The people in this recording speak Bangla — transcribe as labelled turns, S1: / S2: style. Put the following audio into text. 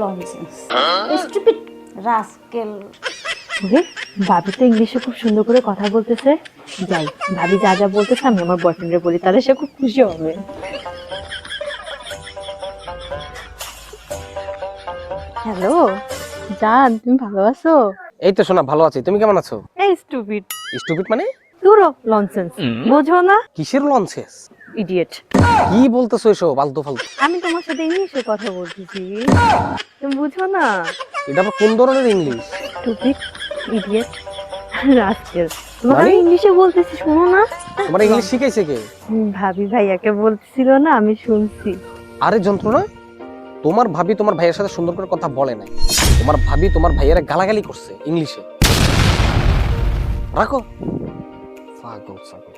S1: Nonsense stupid rascal.
S2: ওরে ভাবি তো ইংলিশে খুব সুন্দর করে কথা বলতেছে। যাই, ভাবি যা যা বলতেছে আমি আমার বয়ফ্রেন্ডে বলি, তাহলে সে খুব খুশি হবে। হ্যালো জান, তুমি ভালো আছো?
S3: এই তো শোনা, ভালো আছি। তুমি কেমন আছো?
S2: এই স্টুপিড।
S3: স্টুপিড মানে?
S2: দূরো লনসেন্স, বোঝো না?
S3: কিসের লঞ্চেস?
S2: ইডিয়েট।
S3: কি বলতেছো এসব আলতু ফালতু?
S2: আমি তোমার সাথে ইংলিশে কথা বলতেছি, তুমি বুঝো না?
S3: এটা আবার কোন ধরনের ইংলিশ?
S2: Stupid, idiot, rascal. তোমাকে
S3: মানে?
S2: আমি ইংলিশে বলতেছি, শোনো না?
S3: তোমার ইংলিশ শিখাইছে কে?
S2: ভাবি ভাইয়াকে বলছিল না, আমি শুনছি।
S3: আরে যন্ত্রণা, তোমার ভাবি তোমার ভাইয়ের সাথে সুন্দর করে কথা বলে নাই। তোমার ভাবি তোমার ভাইয়ের গালাগালি করছে ইংলিশে। রাখো পাগল ছাগল।